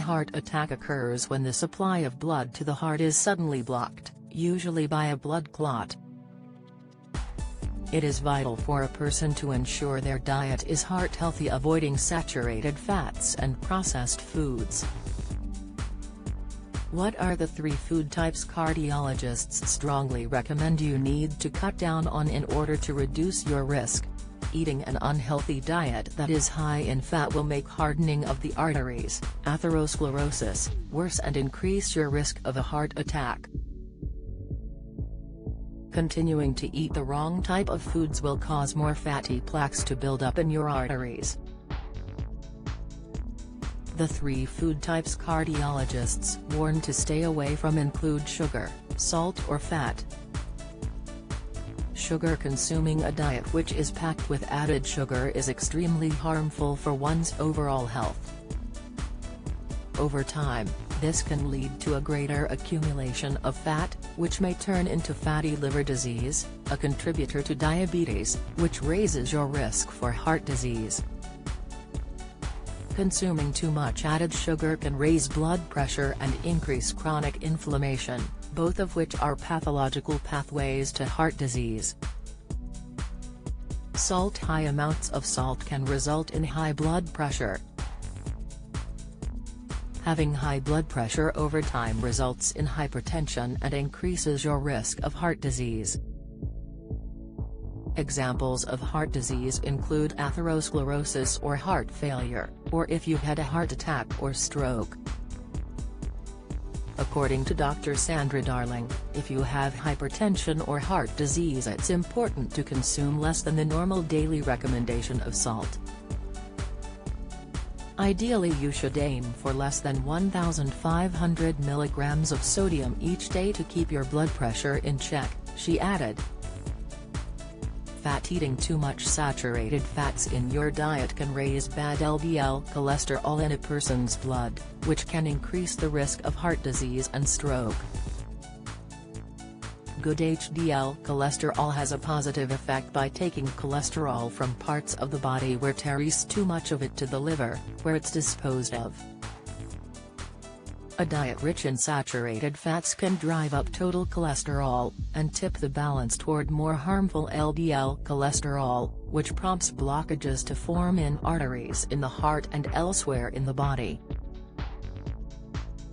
heart attack occurs when the supply of blood to the heart is suddenly blocked, usually by a blood clot. It is vital for a person to ensure their diet is heart-healthy, avoiding saturated fats and processed foods. What are the 3 food types cardiologists strongly recommend you need to cut down on in order to reduce your risk? Eating an unhealthy diet that is high in fat will make hardening of the arteries, atherosclerosis, worse and increase your risk of a heart attack. Continuing to eat the wrong type of foods will cause more fatty plaques to build up in your arteries. The 3 food types cardiologists warn to stay away from include sugar, salt or fat. Sugar. Consuming a diet which is packed with added sugar is extremely harmful for one's overall health. Over time, this can lead to a greater accumulation of fat, which may turn into fatty liver disease, a contributor to diabetes, which raises your risk for heart disease. Consuming too much added sugar can raise blood pressure and increase chronic inflammation, both of which are pathological pathways to heart disease. Salt. High amounts of salt can result in high blood pressure. Having high blood pressure over time results in hypertension and increases your risk of heart disease. Examples of heart disease include atherosclerosis or heart failure, or if you had a heart attack or stroke. According to Dr. Sandra Darling, if you have hypertension or heart disease, it's important to consume less than the normal daily recommendation of salt. Ideally, you should aim for less than 1,500 mg of sodium each day to keep your blood pressure in check, she added. Fat. Eating too much saturated fats in your diet can raise bad LDL cholesterol in a person's blood, which can increase the risk of heart disease and stroke. Good HDL cholesterol has a positive effect by taking cholesterol from parts of the body where carries too much of it to the liver, where it's disposed of. A diet rich in saturated fats can drive up total cholesterol, and tip the balance toward more harmful LDL cholesterol, which prompts blockages to form in arteries in the heart and elsewhere in the body.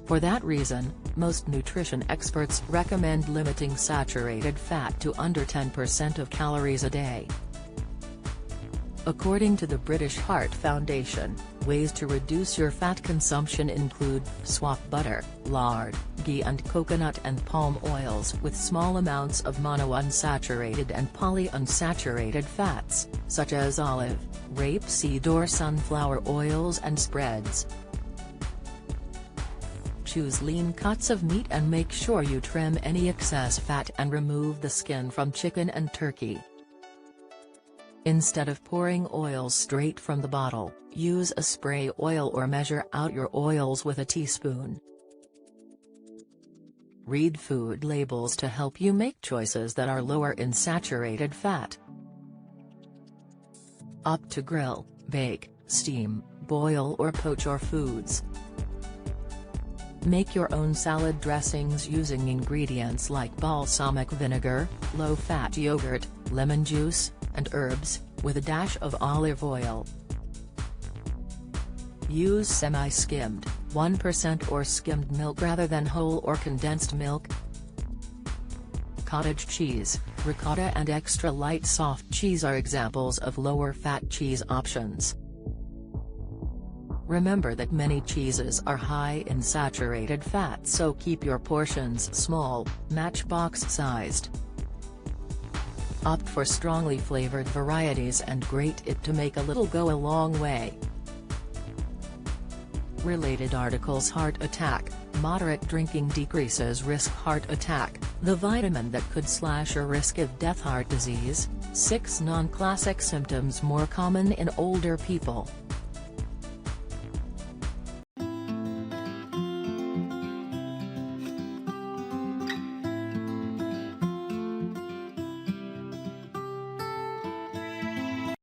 For that reason, most nutrition experts recommend limiting saturated fat to under 10% of calories a day. According to the British Heart Foundation, ways to reduce your fat consumption include, swap butter, lard, ghee and coconut and palm oils with small amounts of monounsaturated and polyunsaturated fats, such as olive, rapeseed or sunflower oils and spreads. Choose lean cuts of meat and make sure you trim any excess fat and remove the skin from chicken and turkey. Instead of pouring oils straight from the bottle, use a spray oil or measure out your oils with a teaspoon. Read food labels to help you make choices that are lower in saturated fat. Opt to grill, bake, steam, boil or poach your foods. Make your own salad dressings using ingredients like balsamic vinegar, low-fat yogurt, lemon juice, and herbs, with a dash of olive oil. Use semi-skimmed, 1% or skimmed milk rather than whole or condensed milk. Cottage cheese, ricotta and extra light soft cheese are examples of lower-fat cheese options. Remember that many cheeses are high in saturated fat, so keep your portions small, matchbox-sized. Opt for strongly flavored varieties and grate it to make a little go a long way. Related articles: heart attack, moderate drinking decreases risk heart attack, the vitamin that could slash your risk of death. Heart disease, 6 non-classic symptoms more common in older people.